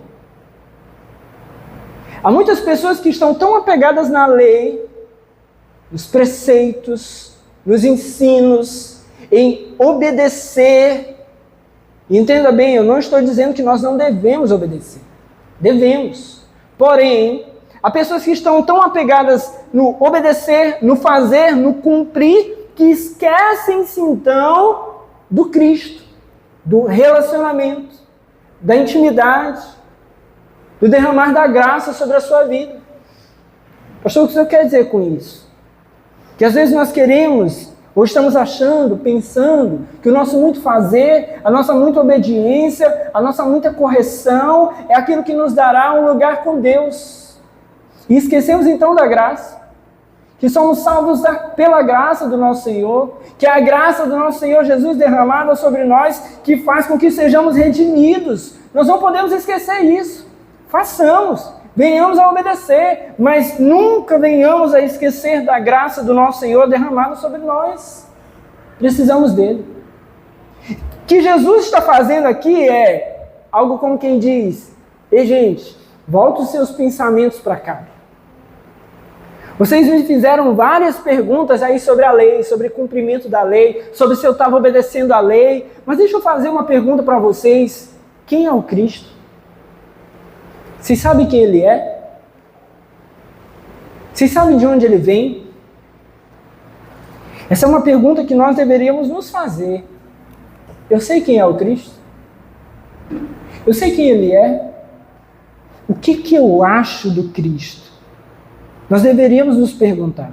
Há muitas pessoas que estão tão apegadas na lei, nos preceitos, nos ensinos, em obedecer. E entenda bem, eu não estou dizendo que nós não devemos obedecer. Devemos. Porém, há pessoas que estão tão apegadas no obedecer, no fazer, no cumprir, que esquecem-se então do Cristo, do relacionamento, da intimidade, do derramar da graça sobre a sua vida. Pastor, o que o senhor quer dizer com isso? Que às vezes nós queremos, ou estamos achando, pensando, que o nosso muito fazer, a nossa muita obediência, a nossa muita correção é aquilo que nos dará um lugar com Deus. E esquecemos então da graça, que somos salvos pela graça do nosso Senhor, que é a graça do nosso Senhor Jesus derramada sobre nós, que faz com que sejamos redimidos. Nós não podemos esquecer isso. Façamos, venhamos a obedecer, mas nunca venhamos a esquecer da graça do nosso Senhor derramada sobre nós. Precisamos dele. O que Jesus está fazendo aqui é algo como quem diz: ei gente, volta os seus pensamentos para cá. Vocês me fizeram várias perguntas aí sobre a lei, sobre o cumprimento da lei, sobre se eu estava obedecendo à lei. Mas deixa eu fazer uma pergunta para vocês. Quem é o Cristo? Vocês sabem quem Ele é? Vocês sabem de onde Ele vem? Essa é uma pergunta que nós deveríamos nos fazer. Eu sei quem é o Cristo? Eu sei quem Ele é? O que eu acho do Cristo? Nós deveríamos nos perguntar.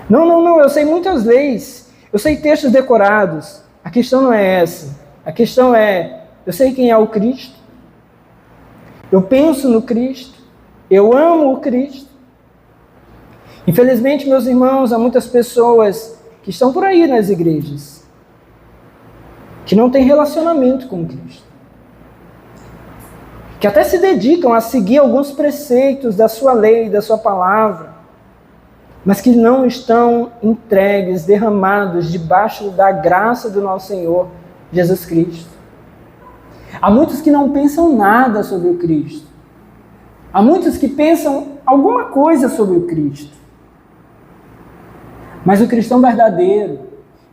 Não, eu sei muitas leis, eu sei textos decorados. A questão não é essa. A questão é, eu sei quem é o Cristo. Eu penso no Cristo. Eu amo o Cristo. Infelizmente, meus irmãos, há muitas pessoas que estão por aí nas igrejas que não têm relacionamento com Cristo, que até se dedicam a seguir alguns preceitos da sua lei, da sua palavra, mas que não estão entregues, derramados debaixo da graça do nosso Senhor Jesus Cristo. Há muitos que não pensam nada sobre o Cristo. Há muitos que pensam alguma coisa sobre o Cristo. Mas o cristão verdadeiro,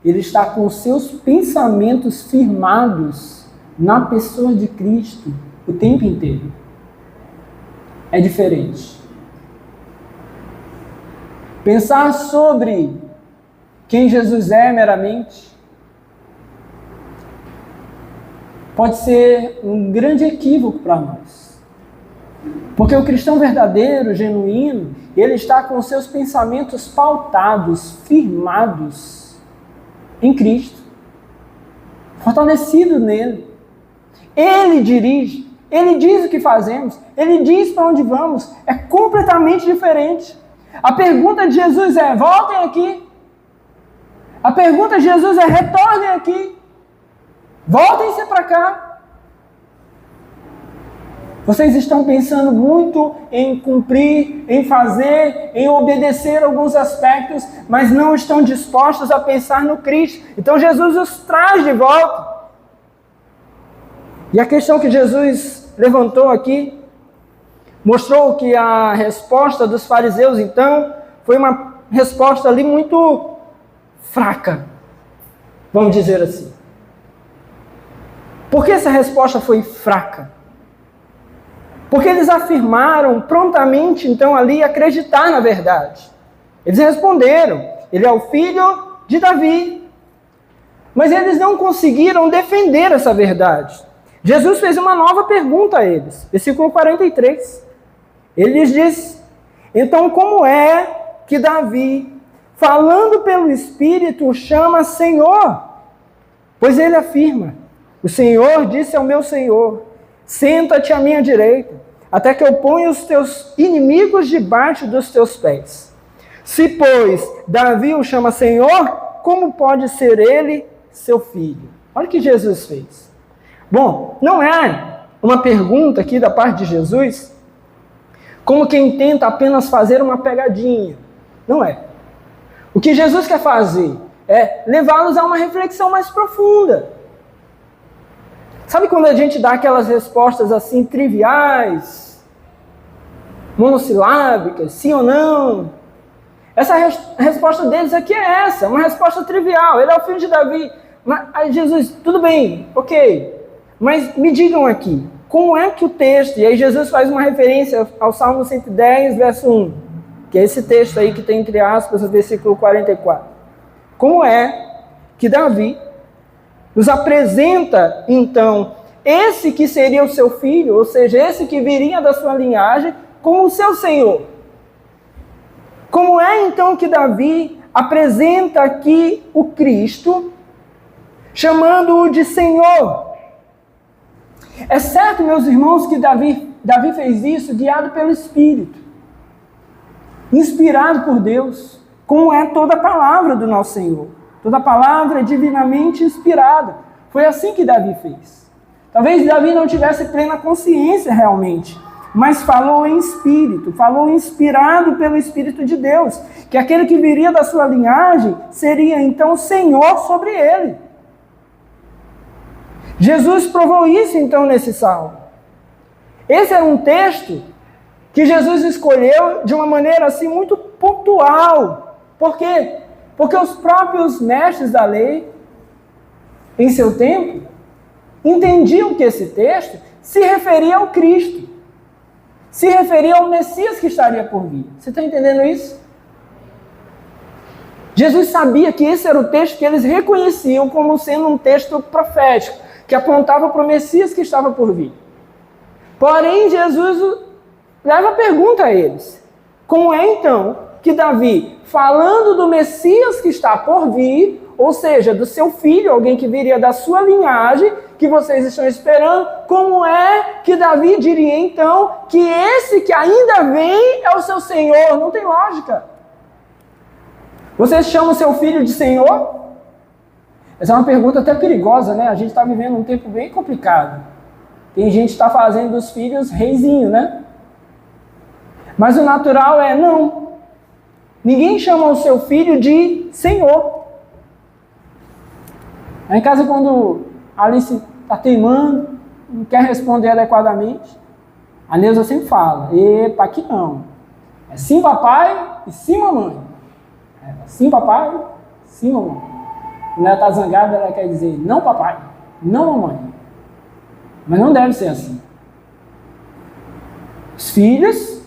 ele está com os seus pensamentos firmados na pessoa de Cristo o tempo inteiro. É diferente. Pensar sobre quem Jesus é meramente pode ser um grande equívoco para nós. Porque o cristão verdadeiro, genuíno, ele está com os seus pensamentos pautados, firmados em Cristo, fortalecido nele. Ele dirige, ele diz o que fazemos, ele diz para onde vamos. É completamente diferente. A pergunta de Jesus é: voltem aqui. A pergunta de Jesus é: retornem aqui. Voltem-se para cá. Vocês estão pensando muito em cumprir, em fazer, em obedecer alguns aspectos, mas não estão dispostos a pensar no Cristo. Então Jesus os traz de volta. E a questão que Jesus levantou aqui mostrou que a resposta dos fariseus, então, foi uma resposta ali muito fraca, vamos dizer assim. Por que essa resposta foi fraca? Porque eles afirmaram prontamente, então, ali, acreditar na verdade. Eles responderam: ele é o filho de Davi. Mas eles não conseguiram defender essa verdade. Jesus fez uma nova pergunta a eles. Versículo 43. Ele lhes disse: então, como é que Davi, falando pelo Espírito, o chama Senhor? Pois ele afirma: o Senhor disse ao meu Senhor: senta-te à minha direita, até que eu ponha os teus inimigos debaixo dos teus pés. Se, pois, Davi o chama Senhor, como pode ser ele seu filho? Olha o que Jesus fez. Bom, não é uma pergunta aqui da parte de Jesus como quem tenta apenas fazer uma pegadinha. Não é. O que Jesus quer fazer é levá-los a uma reflexão mais profunda. Sabe quando a gente dá aquelas respostas assim triviais, monossilábicas, sim ou não? Essa resposta deles aqui é essa, uma resposta trivial. Ele é o filho de Davi. Mas, Jesus, tudo bem, ok. Mas me digam aqui, como é que o texto, e aí Jesus faz uma referência ao Salmo 110, verso 1, que é esse texto aí que tem entre aspas o versículo 44. Como é que Davi nos apresenta, então, esse que seria o seu filho, ou seja, esse que viria da sua linhagem, como o seu Senhor? Como é, então, que Davi apresenta aqui o Cristo, chamando-o de Senhor? É certo, meus irmãos, que Davi fez isso guiado pelo Espírito, inspirado por Deus, como é toda a palavra do nosso Senhor. Toda palavra é divinamente inspirada. Foi assim que Davi fez. Talvez Davi não tivesse plena consciência realmente, mas falou em espírito, falou inspirado pelo Espírito de Deus, que aquele que viria da sua linhagem seria então Senhor sobre ele. Jesus provou isso então nesse salmo. Esse era um texto que Jesus escolheu de uma maneira assim muito pontual. Por quê? Porque os próprios mestres da lei, em seu tempo, entendiam que esse texto se referia ao Cristo, se referia ao Messias que estaria por vir. Você está entendendo isso? Jesus sabia que esse era o texto que eles reconheciam como sendo um texto profético, que apontava para o Messias que estava por vir. Porém, Jesus leva a pergunta a eles: como é então que Davi, falando do Messias que está por vir, ou seja, do seu filho, alguém que viria da sua linhagem, que vocês estão esperando, como é que Davi diria então que esse que ainda vem é o seu Senhor? Não tem lógica. Vocês chamam seu filho de Senhor? Essa é uma pergunta até perigosa, né? A gente está vivendo um tempo bem complicado. Tem gente que está fazendo dos filhos reizinho, né? Mas o natural é, não. Ninguém chama o seu filho de Senhor. Aí em casa, quando a Alice está teimando, não quer responder adequadamente, a Neuza sempre fala: epa, aqui não. É sim papai e sim mamãe. É sim papai, sim mamãe. Quando ela está zangada, ela quer dizer não papai, não mamãe. Mas não deve ser assim. Os filhos,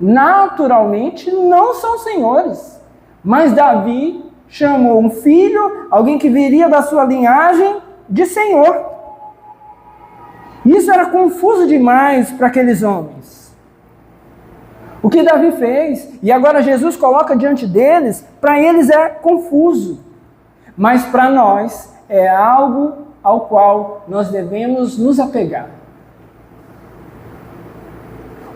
naturalmente, não são senhores. Mas Davi chamou um filho, alguém que viria da sua linhagem, de Senhor. Isso era confuso demais para aqueles homens. O que Davi fez, e agora Jesus coloca diante deles, para eles é confuso. Mas para nós é algo ao qual nós devemos nos apegar.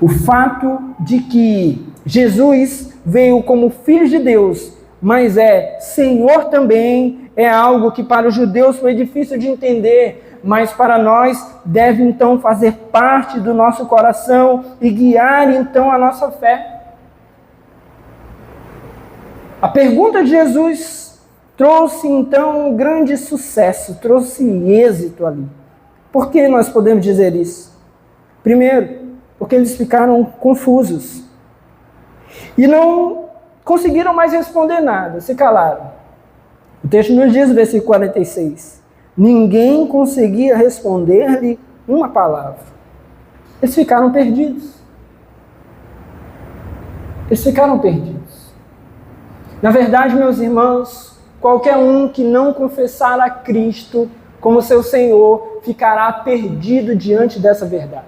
O fato de que Jesus veio como Filho de Deus, mas é Senhor também, é algo que para os judeus foi difícil de entender, mas para nós deve então fazer parte do nosso coração e guiar então a nossa fé. A pergunta de Jesus trouxe então um grande sucesso, trouxe êxito ali. Por que nós podemos dizer isso? Primeiro, porque eles ficaram confusos e não conseguiram mais responder nada, se calaram. O texto nos diz, no versículo 46, ninguém conseguia responder-lhe uma palavra. Eles ficaram perdidos. Eles ficaram perdidos. Na verdade, meus irmãos, qualquer um que não confessar a Cristo como seu Senhor ficará perdido diante dessa verdade.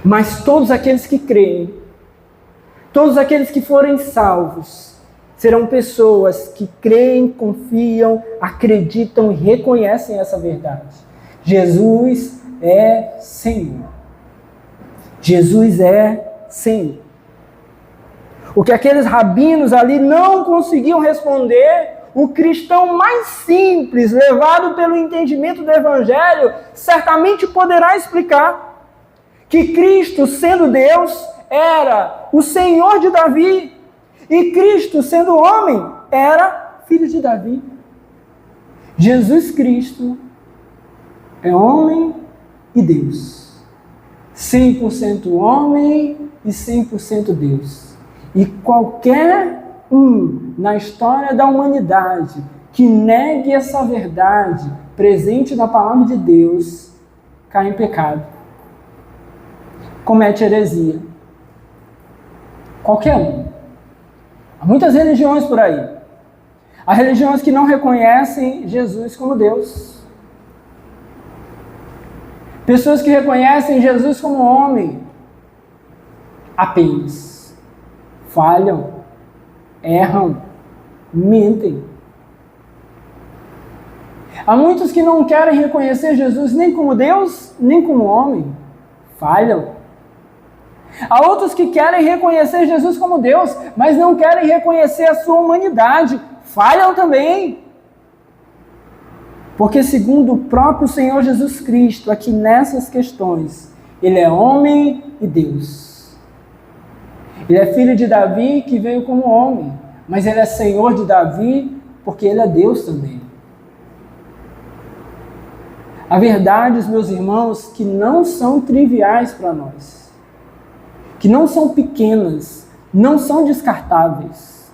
Mas todos aqueles que creem, todos aqueles que forem salvos, serão pessoas que creem, confiam, acreditam e reconhecem essa verdade. Jesus é Senhor. Jesus é Senhor. O que aqueles rabinos ali não conseguiam responder, o cristão mais simples, levado pelo entendimento do Evangelho, certamente poderá explicar. Que Cristo, sendo Deus, era o Senhor de Davi, e Cristo, sendo homem, era filho de Davi. Jesus Cristo é homem e Deus. 100% homem e 100% Deus. E qualquer um na história da humanidade que negue essa verdade presente na palavra de Deus, cai em pecado. Comete heresia. Qualquer um. Há muitas religiões por aí. Há religiões que não reconhecem Jesus como Deus. Pessoas que reconhecem Jesus como homem apenas. Falham, erram, mentem. Há muitos que não querem reconhecer Jesus nem como Deus, nem como homem. Falham. Há outros que querem reconhecer Jesus como Deus, mas não querem reconhecer a sua humanidade. Falham também. Porque segundo o próprio Senhor Jesus Cristo, aqui nessas questões, Ele é homem e Deus. Ele é filho de Davi que veio como homem, mas Ele é Senhor de Davi porque Ele é Deus também. Há verdades, meus irmãos, que não são triviais para nós, que não são pequenas, não são descartáveis.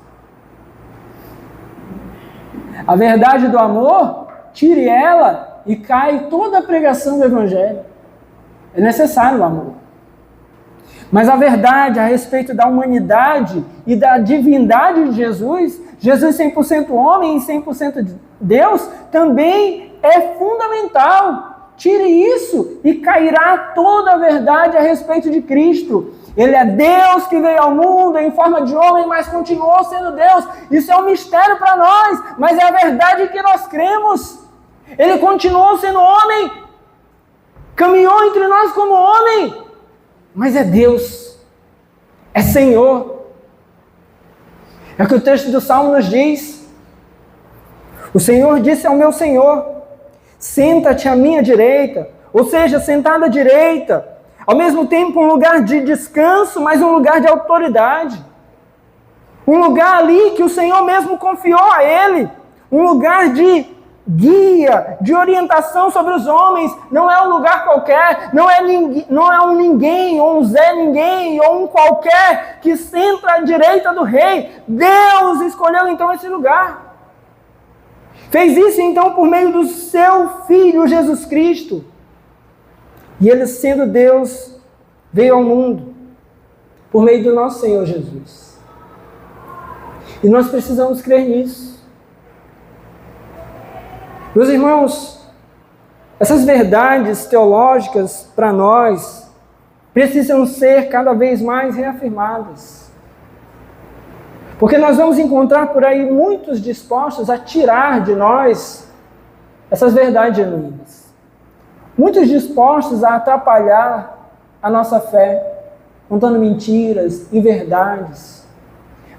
A verdade do amor, tire ela e cai toda a pregação do Evangelho. É necessário o amor. Mas a verdade a respeito da humanidade e da divindade de Jesus, Jesus 100% homem e 100% Deus, também é fundamental. Tire isso e cairá toda a verdade a respeito de Cristo. Ele é Deus que veio ao mundo em forma de homem, mas continuou sendo Deus. Isso é um mistério para nós, mas é a verdade que nós cremos. Ele continuou sendo homem, caminhou entre nós como homem, mas é Deus, é Senhor. É o que o texto do Salmo nos diz. O Senhor disse ao meu Senhor: senta-te à minha direita, ou seja, sentado à direita, ao mesmo tempo um lugar de descanso, mas um lugar de autoridade. Um lugar ali que o Senhor mesmo confiou a ele, um lugar de guia, de orientação sobre os homens. Não é um lugar qualquer, não é um ninguém, ou um Zé Ninguém, ou um qualquer que senta à direita do rei. Deus escolheu então esse lugar. Fez isso então por meio do seu Filho Jesus Cristo. E ele, sendo Deus, veio ao mundo por meio do nosso Senhor Jesus. E nós precisamos crer nisso. Meus irmãos, essas verdades teológicas para nós precisam ser cada vez mais reafirmadas. Porque nós vamos encontrar por aí muitos dispostos a tirar de nós essas verdades genuínas. Muitos dispostos a atrapalhar a nossa fé, contando mentiras, inverdades.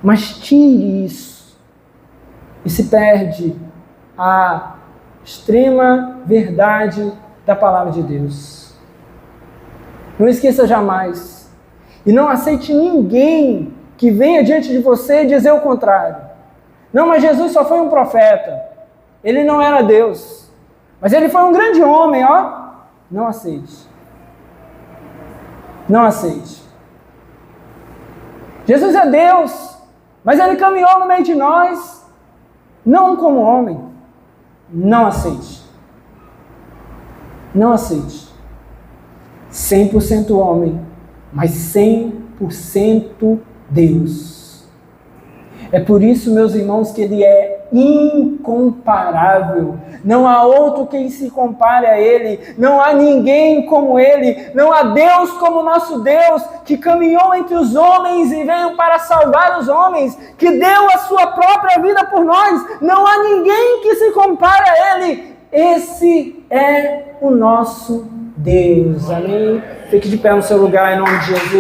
Mas tire isso e se perde a extrema verdade da palavra de Deus. Não esqueça jamais. E não aceite ninguém que venha diante de você dizer o contrário. Não, mas Jesus só foi um profeta. Ele não era Deus. Mas ele foi um grande homem, ó. Não aceite. Não aceite. Jesus é Deus, mas ele caminhou no meio de nós, não como homem. Não aceite. Não aceite. 100% homem, mas 100% Deus. É por isso, meus irmãos, que ele é incomparável. Não há outro que se compare a ele. Não há ninguém como ele. Não há Deus como nosso Deus, que caminhou entre os homens e veio para salvar os homens, que deu a sua própria vida por nós. Não há ninguém que se compare a ele. Esse é o nosso Deus. Amém? Fique de pé no seu lugar em nome de Jesus.